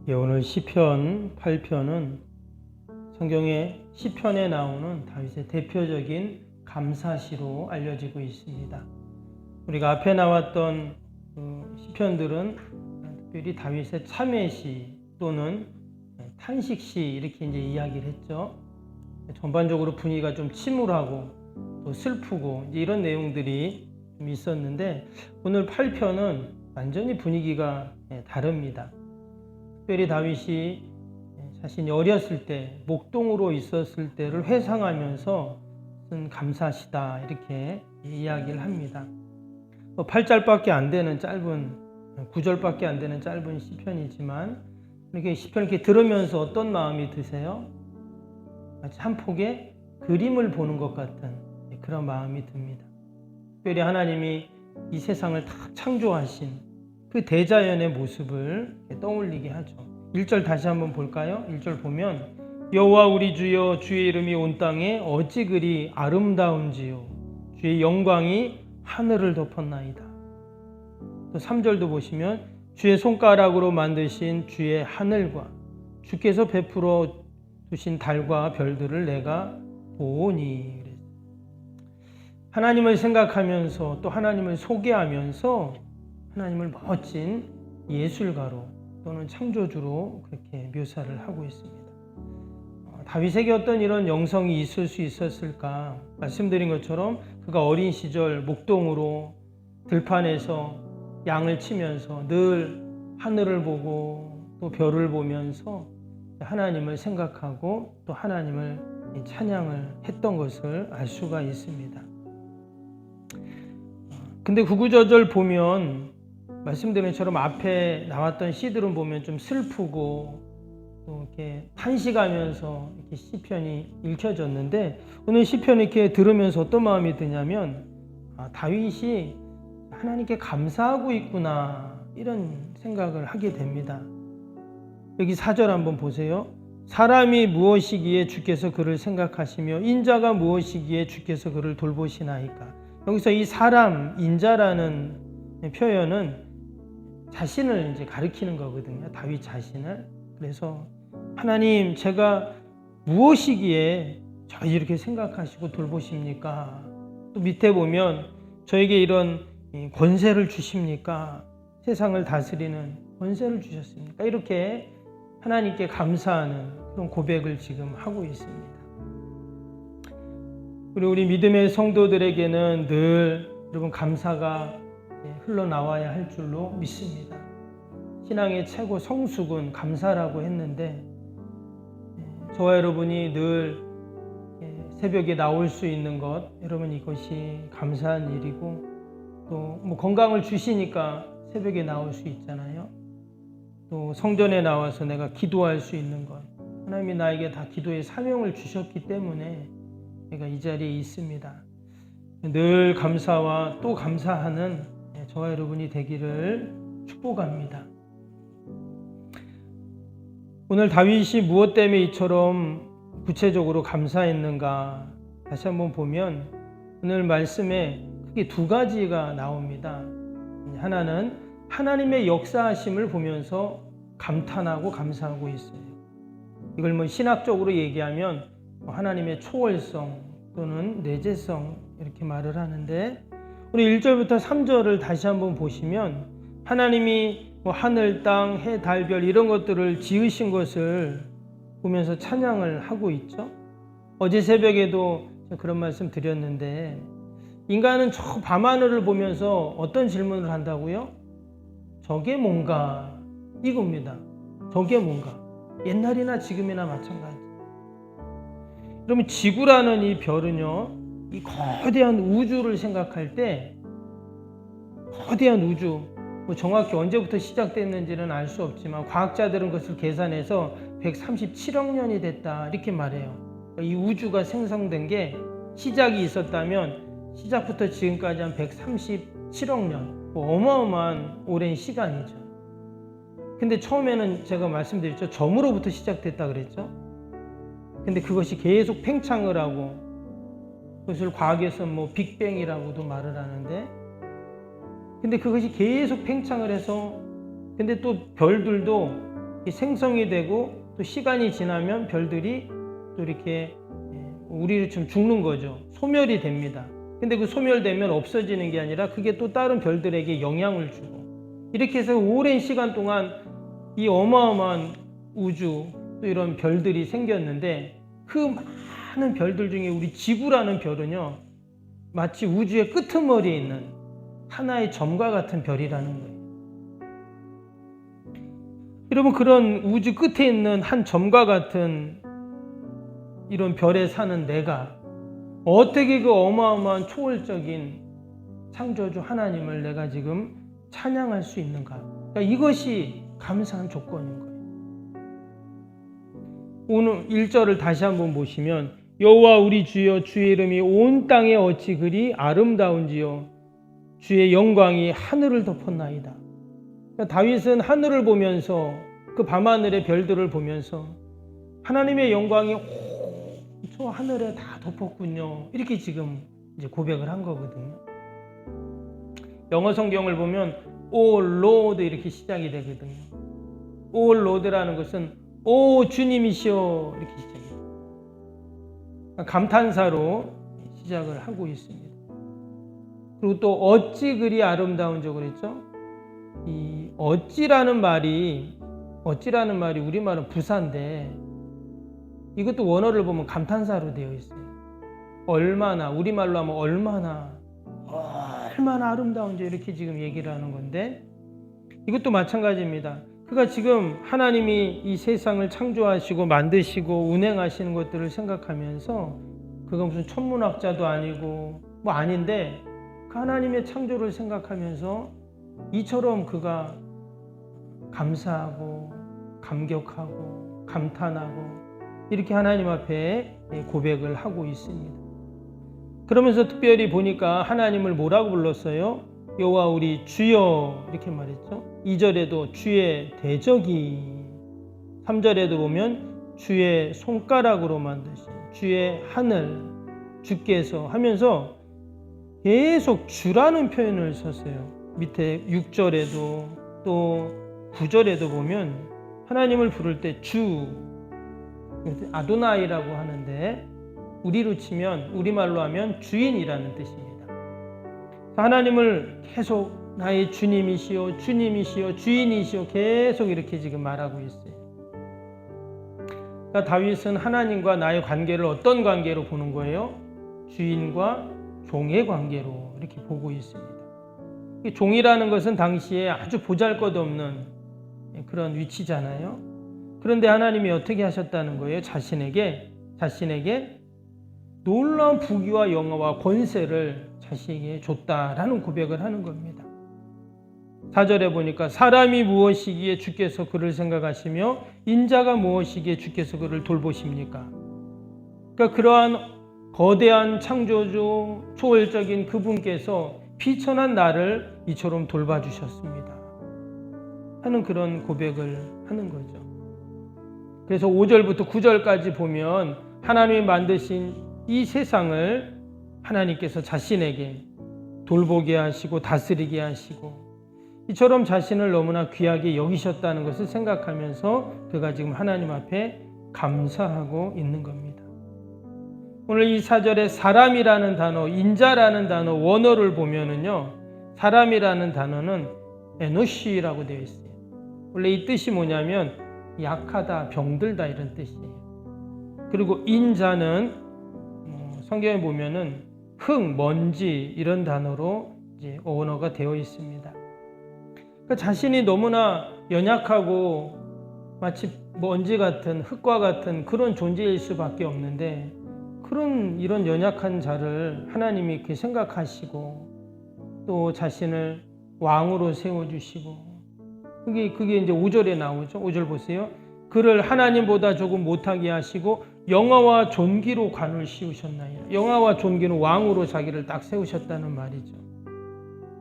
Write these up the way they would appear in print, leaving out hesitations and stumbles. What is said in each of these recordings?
오늘 시편 8편은 성경의 시편에 나오는 다윗의 대표적인 감사시로 알려지고 있습니다. 우리가 앞에 나왔던 시편들은 특별히 다윗의 참회시 또는 탄식시 이렇게 이제 이야기를 했죠. 전반적으로 분위기가 좀 침울하고 또 슬프고 이제 이런 내용들이 좀 있었는데 오늘 8편은 완전히 분위기가 다릅니다. 특별히 다윗이 자신이 어렸을 때 목동으로 있었을 때를 회상하면서 쓴 감사시다 이렇게 이야기를 합니다. 8절밖에 안 되는 짧은 9절밖에 안 되는 짧은 시편이지만 이렇게 시편 이렇게 들으면서 어떤 마음이 드세요? 마치 한 폭의 그림을 보는 것 같은 그런 마음이 듭니다. 특별히 하나님이 이 세상을 다 창조하신 그 대자연의 모습을 떠올리게 하죠. 1절 다시 한번 볼까요? 1절 보면 여호와 우리 주여 주의 이름이 온 땅에 어찌 그리 아름다운지요 주의 영광이 하늘을 덮었나이다. 또 3절도 보시면 주의 손가락으로 만드신 주의 하늘과 주께서 베풀어 두신 달과 별들을 내가 보오니. 하나님을 생각하면서 또 하나님을 소개하면서 하나님을 멋진 예술가로 또는 창조주로 그렇게 묘사를 하고 있습니다. 다윗에게 어떤 이런 영성이 있을 수 있었을까? 말씀드린 것처럼 그가 어린 시절 목동으로 들판에서 양을 치면서 늘 하늘을 보고 또 별을 보면서 하나님을 생각하고 또 하나님을 찬양을 했던 것을 알 수가 있습니다. 근데 구구절절 보면 말씀드린 것처럼 앞에 나왔던 시들은 보면 좀 슬프고 또 이렇게 탄식하면서 이렇게 시편이 읽혀졌는데 오늘 시편 이렇게 들으면서 어떤 마음이 드냐면 다윗이 하나님께 감사하고 있구나 이런 생각을 하게 됩니다. 여기 4절 한번 보세요. 사람이 무엇이기에 주께서 그를 생각하시며 인자가 무엇이기에 주께서 그를 돌보시나이까. 여기서 이 사람, 인자라는 표현은 자신을 이제 가리키는 거거든요. 다윗 자신을. 그래서 하나님 제가 무엇이기에 저희 이렇게 생각하시고 돌보십니까? 또 밑에 보면 저에게 이런 권세를 주십니까? 세상을 다스리는 권세를 주셨습니까? 이렇게 하나님께 감사하는 그런 고백을 지금 하고 있습니다. 그리고 우리 믿음의 성도들에게는 늘 여러분 감사가 흘러나와야 할 줄로 믿습니다. 신앙의 최고 성숙은 감사라고 했는데 저와 여러분이 늘 새벽에 나올 수 있는 것 여러분 이것이 감사한 일이고 또 뭐 건강을 주시니까 새벽에 나올 수 있잖아요. 또 성전에 나와서 내가 기도할 수 있는 것 하나님이 나에게 다 기도의 사명을 주셨기 때문에 내가 이 자리에 있습니다. 늘 감사와 또 감사하는 저와 여러분이 되기를 축복합니다. 오늘 다윗이 무엇 때문에 이처럼 구체적으로 감사했는가 다시 한번 보면 오늘 말씀에 크게 두 가지가 나옵니다. 하나는 하나님의 역사하심을 보면서 감탄하고 감사하고 있어요. 이걸 뭐 신학적으로 얘기하면 하나님의 초월성 또는 내재성 이렇게 말을 하는데 우리 1절부터 3절을 다시 한번 보시면 하나님이 하늘, 땅, 해, 달, 별 이런 것들을 지으신 것을 보면서 찬양을 하고 있죠. 어제 새벽에도 그런 말씀 드렸는데 인간은 저 밤하늘을 보면서 어떤 질문을 한다고요? 저게 뭔가 이겁니다. 저게 뭔가 옛날이나 지금이나 마찬가지. 그러면 지구라는 이 별은요 이 거대한 우주를 생각할 때 거대한 우주 뭐 정확히 언제부터 시작됐는지는 알 수 없지만 과학자들은 그것을 계산해서 137억 년이 됐다 이렇게 말해요. 이 우주가 생성된 게 시작이 있었다면 시작부터 지금까지 한 137억 년 어마어마한 오랜 시간이죠. 근데 처음에는 제가 말씀드렸죠. 점으로부터 시작됐다 그랬죠. 근데 그것이 계속 팽창을 하고 그것을 과학에서 뭐 빅뱅이라고도 말을 하는데 근데 그것이 계속 팽창을 해서 근데 또 별들도 생성이 되고 또 시간이 지나면 별들이 또 이렇게 우리를 좀 죽는 거죠. 소멸이 됩니다. 근데 그 소멸되면 없어지는 게 아니라 그게 또 다른 별들에게 영향을 주고 이렇게 해서 오랜 시간 동안 이 어마어마한 우주 또 이런 별들이 생겼는데 그 많은 별들 중에 우리 지구라는 별은요 마치 우주의 끄트머리에 있는 하나의 점과 같은 별이라는 거예요. 여러분 그런 우주 끝에 있는 한 점과 같은 이런 별에 사는 내가 어떻게 그 어마어마한 초월적인 창조주 하나님을 내가 지금 찬양할 수 있는가? 그러니까 이것이 감사한 조건인 거예요. 오늘 1절을 다시 한번 보시면 여호와 우리 주여 주의 이름이 온 땅에 어찌 그리 아름다운지요 주의 영광이 하늘을 덮었나이다. 그러니까 다윗은 하늘을 보면서 그 밤하늘의 별들을 보면서 하나님의 영광이 저 하늘에 다 덮었군요. 이렇게 지금 이제 고백을 한 거거든요. 영어 성경을 보면 오 로드 이렇게 시작이 되거든요. 오 로드라는 것은 오 주님이시여 이렇게 시작해요. 감탄사로 시작을 하고 있습니다. 그리고 또 어찌 그리 아름다운지 그랬죠. 이 어찌라는 말이 우리말은 부사인데 이것도 원어를 보면 감탄사로 되어 있어요. 얼마나 우리말로 하면 얼마나 아름다운지 이렇게 지금 얘기를 하는 건데 이것도 마찬가지입니다. 그가 지금 하나님이 이 세상을 창조하시고 만드시고 운행하시는 것들을 생각하면서 그가 무슨 천문학자도 아니고 뭐 아닌데 그 하나님의 창조를 생각하면서 이처럼 그가 감사하고 감격하고 감탄하고 이렇게 하나님 앞에 고백을 하고 있습니다. 그러면서 특별히 보니까 하나님을 뭐라고 불렀어요? 여호와 우리 주여 이렇게 말했죠. 2절에도 주의 대적이 3절에도 보면 주의 손가락으로 만드신 주의 하늘 주께서 하면서 계속 주라는 표현을 썼어요. 밑에 6절에도 또 9절에도 보면 하나님을 부를 때 주 아도나이라고 하는데 우리로 치면 우리말로 하면 주인이라는 뜻입니다. 하나님을 계속 나의 주님이시여 주님이시여 주인이시여 계속 이렇게 지금 말하고 있어요. 그러니까 다윗은 하나님과 나의 관계를 어떤 관계로 보는 거예요? 주인과 종의 관계로 이렇게 보고 있습니다. 종이라는 것은 당시에 아주 보잘것없는 그런 위치잖아요. 그런데 하나님이 어떻게 하셨다는 거예요? 자신에게 놀라운 부귀와 영화와 권세를 자신에게 줬다라는 고백을 하는 겁니다. 4절에 보니까 사람이 무엇이기에 주께서 그를 생각하시며 인자가 무엇이기에 주께서 그를 돌보십니까? 그러니까 그러한 거대한 창조주 초월적인 그분께서 비천한 나를 이처럼 돌봐주셨습니다 하는 그런 고백을 하는 거죠. 그래서 5절부터 9절까지 보면 하나님이 만드신 이 세상을 하나님께서 자신에게 돌보게 하시고 다스리게 하시고 이처럼 자신을 너무나 귀하게 여기셨다는 것을 생각하면서 그가 지금 하나님 앞에 감사하고 있는 겁니다. 오늘 이 4절에 사람이라는 단어, 인자라는 단어 원어를 보면은요, 사람이라는 단어는 에노시라고 되어 있어요. 원래 이 뜻이 뭐냐면 약하다, 병들다 이런 뜻이에요. 그리고 인자는 성경에 보면은 흙, 먼지 이런 단어로 이제 원어가 되어 있습니다. 그러니까 자신이 너무나 연약하고 마치 먼지 같은 흙과 같은 그런 존재일 수밖에 없는데 이런 연약한 자를 하나님이 이렇게 생각하시고 또 자신을 왕으로 세워주시고 그게 이제 5절에 나오죠. 5절 보세요. 그를 하나님보다 조금 못하게 하시고 영화와 존귀로 관을 씌우셨나이다. 영화와 존귀는 왕으로 자기를 딱 세우셨다는 말이죠.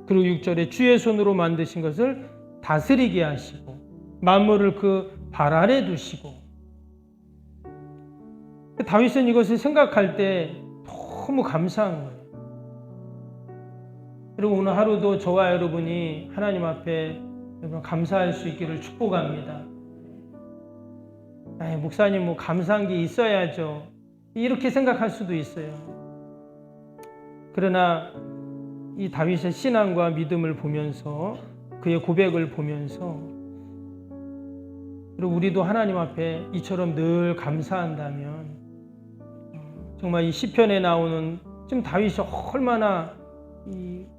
그리고 6절에 주의 손으로 만드신 것을 다스리게 하시고 만물을 그 발 아래 두시고 다윗은 이것을 생각할 때 너무 감사한 거예요. 그리고 오늘 하루도 저와 여러분이 하나님 앞에 감사할 수 있기를 축복합니다. 목사님 뭐 감사한 게 있어야죠. 이렇게 생각할 수도 있어요. 그러나 이 다윗의 신앙과 믿음을 보면서 그의 고백을 보면서 그리고 우리도 하나님 앞에 이처럼 늘 감사한다면 정말 이 시편에 나오는 지금 다윗이 얼마나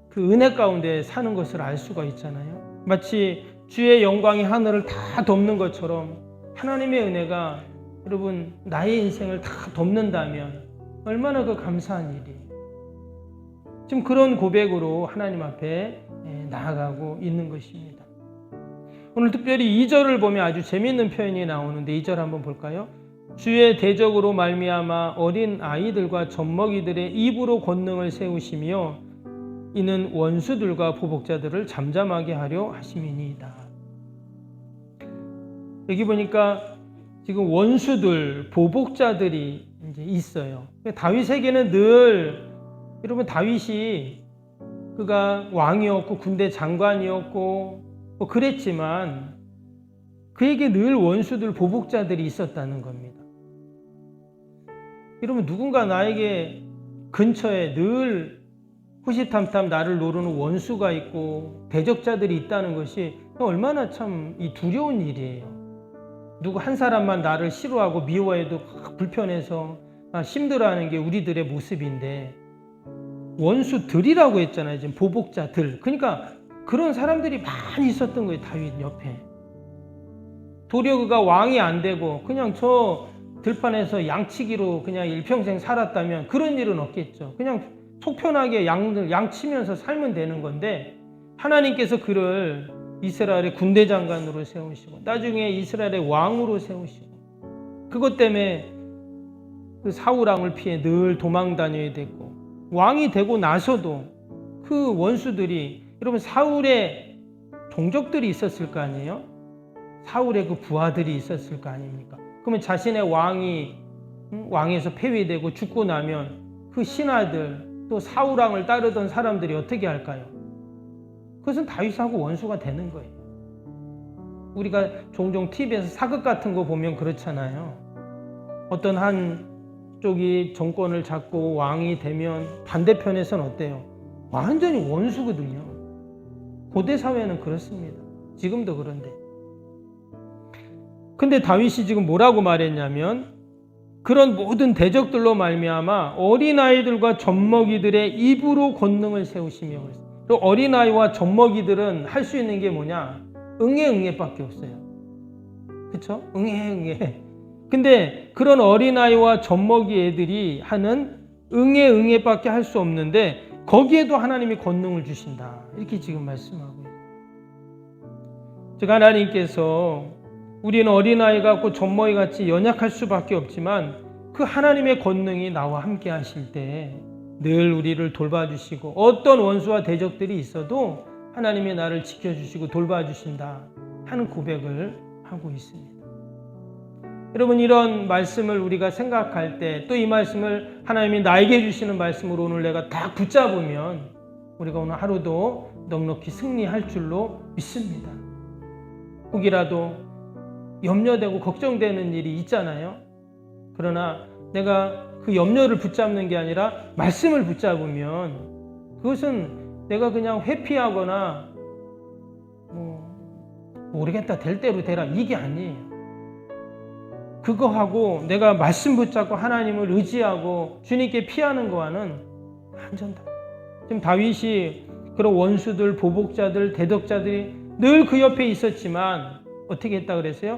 그 은혜 가운데 사는 것을 알 수가 있잖아요. 마치 주의 영광이 하늘을 다 덮는 것처럼 하나님의 은혜가 여러분 나의 인생을 다 덮는다면 얼마나 그 감사한 일이에요. 지금 그런 고백으로 하나님 앞에 나아가고 있는 것입니다. 오늘 특별히 2절을 보면 아주 재미있는 표현이 나오는데 2절 한번 볼까요? 주의 대적으로 말미암아 어린 아이들과 젖먹이들의 입으로 권능을 세우시며 이는 원수들과 보복자들을 잠잠하게 하려 하심이니이다. 여기 보니까 지금 원수들, 보복자들이 이제 있어요. 다윗에게는 늘 여러분 다윗이 그가 왕이었고 군대 장관이었고 뭐 그랬지만 그에게 늘 원수들, 보복자들이 있었다는 겁니다. 여러분 누군가 나에게 근처에 늘 호시탐탐 나를 노르는 원수가 있고 대적자들이 있다는 것이 얼마나 참 두려운 일이에요. 누구 한 사람만 나를 싫어하고 미워해도 불편해서 힘들어하는 게 우리들의 모습인데 원수들이라고 했잖아요. 지금 보복자들. 그러니까 그런 사람들이 많이 있었던 거예요. 다윗 옆에. 도리어 그가 왕이 안 되고 그냥 저 들판에서 양치기로 그냥 일평생 살았다면 그런 일은 없겠죠. 그냥 속 편하게 양치면서 살면 되는 건데 하나님께서 그를 이스라엘의 군대 장관으로 세우시고 나중에 이스라엘의 왕으로 세우시고 그것 때문에 그 사울 왕을 피해 늘 도망 다녀야 됐고 왕이 되고 나서도 그 원수들이 여러분 사울의 종족들이 있었을 거 아니에요? 사울의 그 부하들이 있었을 거 아닙니까? 그러면 자신의 왕에서 폐위되고 죽고 나면 그 신하들 또 사울 왕을 따르던 사람들이 어떻게 할까요? 그것은 다윗하고 원수가 되는 거예요. 우리가 종종 TV에서 사극 같은 거 보면 그렇잖아요. 어떤 한 쪽이 정권을 잡고 왕이 되면 반대편에서는 어때요? 완전히 원수거든요. 고대 사회는 그렇습니다. 지금도 그런데. 근데 다윗이 지금 뭐라고 말했냐면 그런 모든 대적들로 말미암아 어린아이들과 젖먹이들의 입으로 권능을 세우시며 그랬어요. 또 어린아이와 젖먹이들은 할 수 있는 게 뭐냐? 응애밖에 없어요. 그렇죠? 응애. 근데 그런 어린아이와 젖먹이 애들이 하는 응애밖에 할 수 없는데 거기에도 하나님이 권능을 주신다. 이렇게 지금 말씀하고 있어요. 즉 하나님께서 우리는 어린아이 같고 젖먹이 같이 연약할 수밖에 없지만 그 하나님의 권능이 나와 함께 하실 때 늘 우리를 돌봐주시고 어떤 원수와 대적들이 있어도 하나님의 나를 지켜주시고 돌봐주신다 하는 고백을 하고 있습니다. 여러분 이런 말씀을 우리가 생각할 때 또 이 말씀을 하나님이 나에게 주시는 말씀으로 오늘 내가 딱 붙잡으면 우리가 오늘 하루도 넉넉히 승리할 줄로 믿습니다. 혹이라도 염려되고 걱정되는 일이 있잖아요. 그러나 내가 그 염려를 붙잡는 게 아니라 말씀을 붙잡으면 그것은 내가 그냥 회피하거나 모르겠다 될 대로 되라 이게 아니에요. 그거하고 내가 말씀 붙잡고 하나님을 의지하고 주님께 피하는 거와는 완전 다르다. 지금 다윗이 그런 원수들, 보복자들, 대덕자들이 늘 그 옆에 있었지만 어떻게 했다 그랬어요?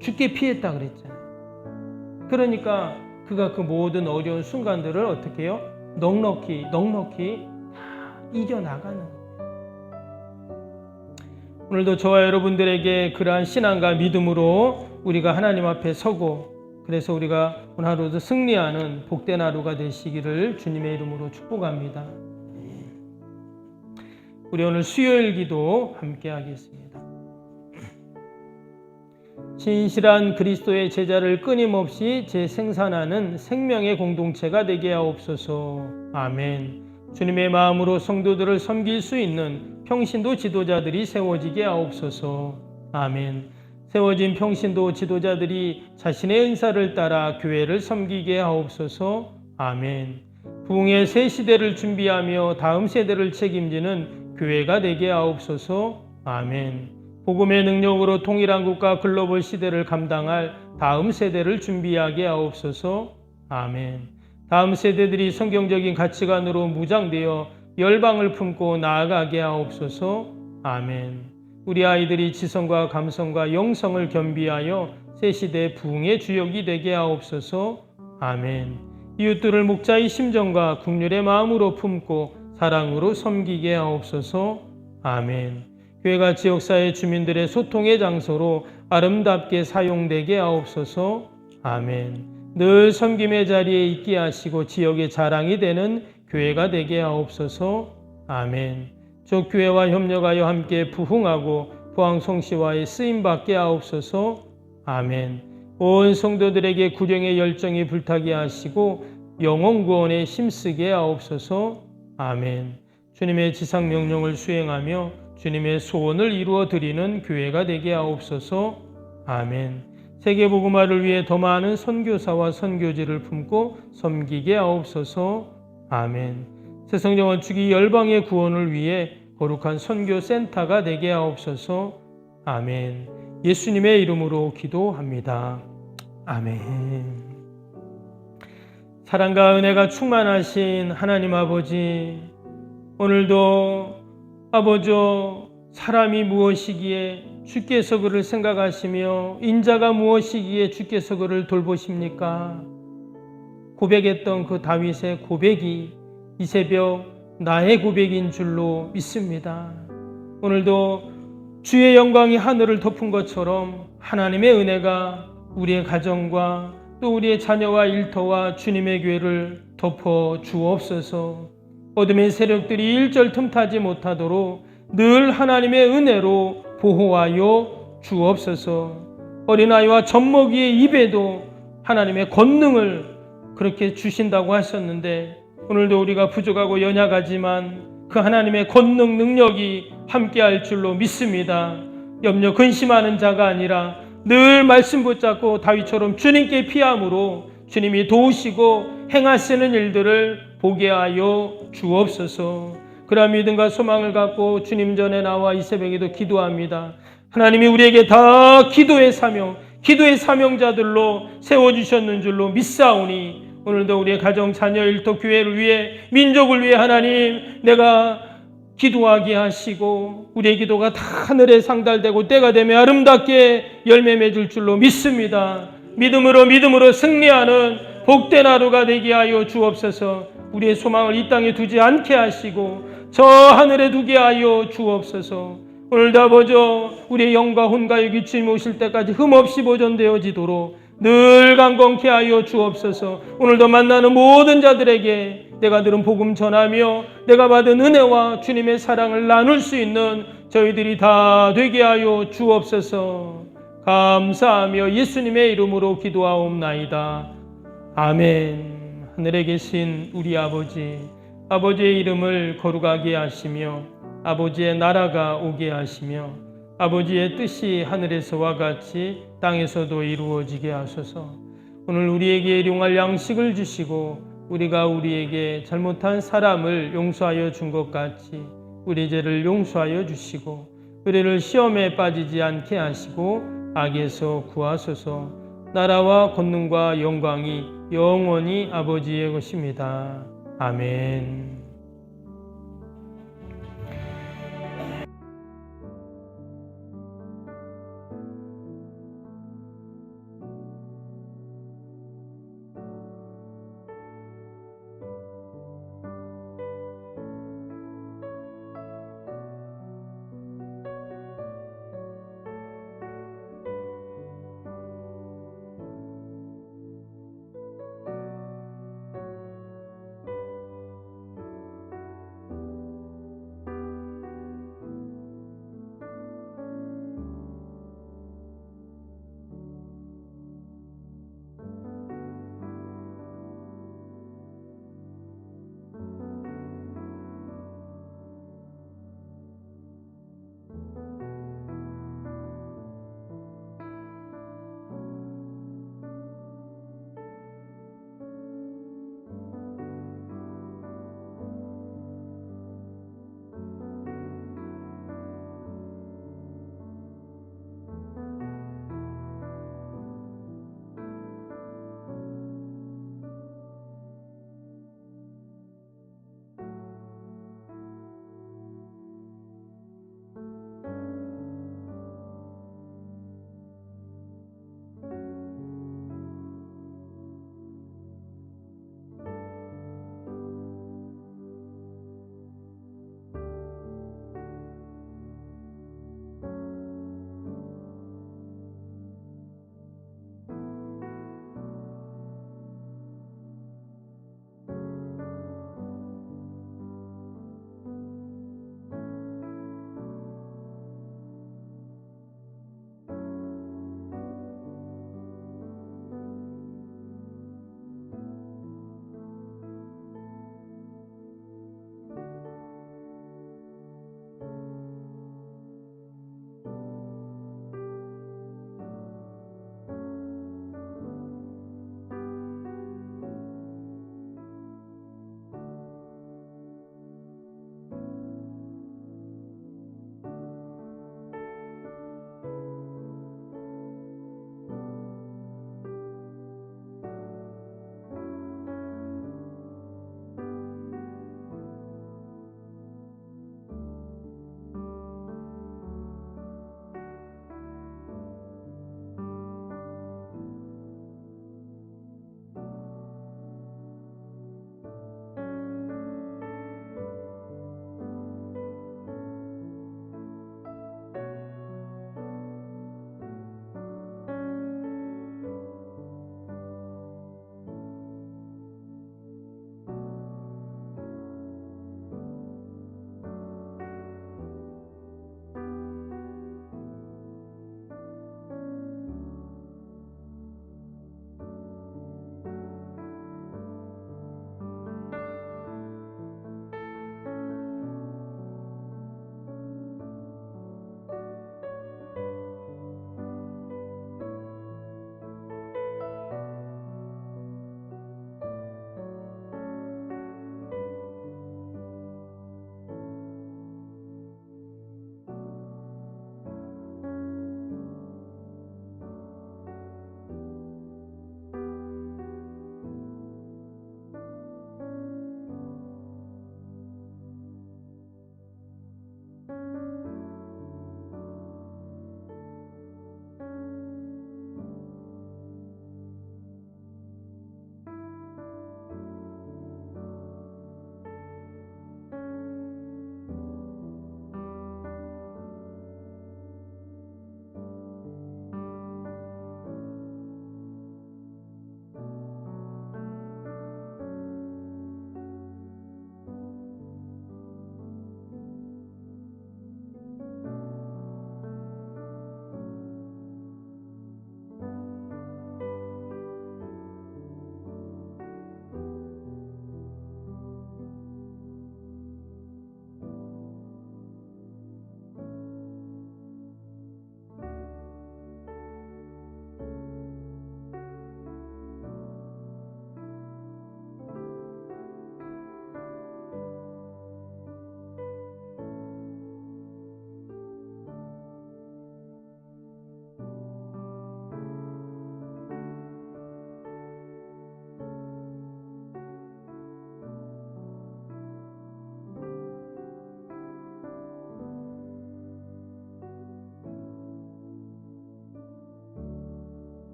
죽게 피했다 그랬잖아요. 그러니까 그가 그 모든 어려운 순간들을 어떻게 해요? 넉넉히 다 이겨나가는 거예요. 오늘도 저와 여러분들에게 그러한 신앙과 믿음으로 우리가 하나님 앞에 서고 그래서 우리가 오늘 하루도 승리하는 복된 하루가 되시기를 주님의 이름으로 축복합니다. 우리 오늘 수요일 기도 함께 하겠습니다. 진실한 그리스도의 제자를 끊임없이 재생산하는 생명의 공동체가 되게 하옵소서. 아멘. 주님의 마음으로 성도들을 섬길 수 있는 평신도 지도자들이 세워지게 하옵소서. 아멘. 세워진 평신도 지도자들이 자신의 은사를 따라 교회를 섬기게 하옵소서. 아멘. 부흥의 새 시대를 준비하며 다음 세대를 책임지는 교회가 되게 하옵소서. 아멘. 복음의 능력으로 통일한국과 글로벌 시대를 감당할 다음 세대를 준비하게 하옵소서. 아멘. 다음 세대들이 성경적인 가치관으로 무장되어 열방을 품고 나아가게 하옵소서. 아멘. 우리 아이들이 지성과 감성과 영성을 겸비하여 새 시대 부흥의 주역이 되게 하옵소서. 아멘. 이웃들을 목자의 심정과 국률의 마음으로 품고 사랑으로 섬기게 하옵소서. 아멘. 교회가 지역사회 주민들의 소통의 장소로 아름답게 사용되게 하옵소서. 아멘. 늘 섬김의 자리에 있게 하시고 지역의 자랑이 되는 교회가 되게 하옵소서. 아멘. 족교회와 협력하여 함께 부흥하고 부흥성시와의 쓰임받게 하옵소서. 아멘. 온 성도들에게 구령의 열정이 불타게 하시고 영혼 구원에 힘쓰게 하옵소서. 아멘. 주님의 지상 명령을 수행하며 주님의 소원을 이루어 드리는 교회가 되게 하옵소서. 아멘. 세계복음화를 위해 더 많은 선교사와 선교지를 품고 섬기게 하옵소서. 아멘. 새성령 원축이 열방의 구원을 위해 거룩한 선교센터가 되게 하옵소서. 아멘. 예수님의 이름으로 기도합니다. 아멘. 사랑과 은혜가 충만하신 하나님 아버지, 오늘도 아버지 사람이 무엇이기에 주께서 그를 생각하시며 인자가 무엇이기에 주께서 그를 돌보십니까? 고백했던 그 다윗의 고백이 이 새벽 나의 고백인 줄로 믿습니다. 오늘도 주의 영광이 하늘을 덮은 것처럼 하나님의 은혜가 우리의 가정과 또 우리의 자녀와 일터와 주님의 교회를 덮어 주옵소서. 어둠의 세력들이 일절 틈타지 못하도록 늘 하나님의 은혜로 보호하여 주옵소서. 어린아이와 젖먹이의 입에도 하나님의 권능을 그렇게 주신다고 하셨는데 오늘도 우리가 부족하고 연약하지만 그 하나님의 권능 능력이 함께할 줄로 믿습니다. 염려 근심하는 자가 아니라 늘 말씀 붙잡고 다윗처럼 주님께 피함으로 주님이 도우시고 행하시는 일들을 보게 하여 주옵소서. 그러한 믿음과 소망을 갖고 주님 전에 나와 이 새벽에도 기도합니다. 하나님이 우리에게 다 기도의 사명자들로 세워주셨는 줄로 믿사오니 오늘도 우리의 가정, 자녀, 일터, 교회를 위해 민족을 위해 하나님 내가 기도하게 하시고 우리의 기도가 다 하늘에 상달되고 때가 되면 아름답게 열매 맺을 줄로 믿습니다. 믿음으로 승리하는 복된 하루가 되게 하여 주옵소서. 우리의 소망을 이 땅에 두지 않게 하시고 저 하늘에 두게 하여 주옵소서. 오늘도 아버지 우리의 영과 혼과 육이 주님 오실 때까지 흠없이 보존되어지도록 늘 강건케 하여 주옵소서. 오늘도 만나는 모든 자들에게 내가 들은 복음 전하며 내가 받은 은혜와 주님의 사랑을 나눌 수 있는 저희들이 다 되게 하여 주옵소서. 감사하며 예수님의 이름으로 기도하옵나이다. 아멘. 하늘에 계신 우리 아버지, 아버지의 이름을 거룩하게 하시며 아버지의 나라가 오게 하시며 아버지의 뜻이 하늘에서와 같이 땅에서도 이루어지게 하소서. 오늘 우리에게 일용할 양식을 주시고 우리가 우리에게 잘못한 사람을 용서하여 준 것 같이 우리 죄를 용서하여 주시고 우리를 시험에 빠지지 않게 하시고 악에서 구하소서. 나라와 권능과 영광이 영원히 아버지의 것입니다. 아멘.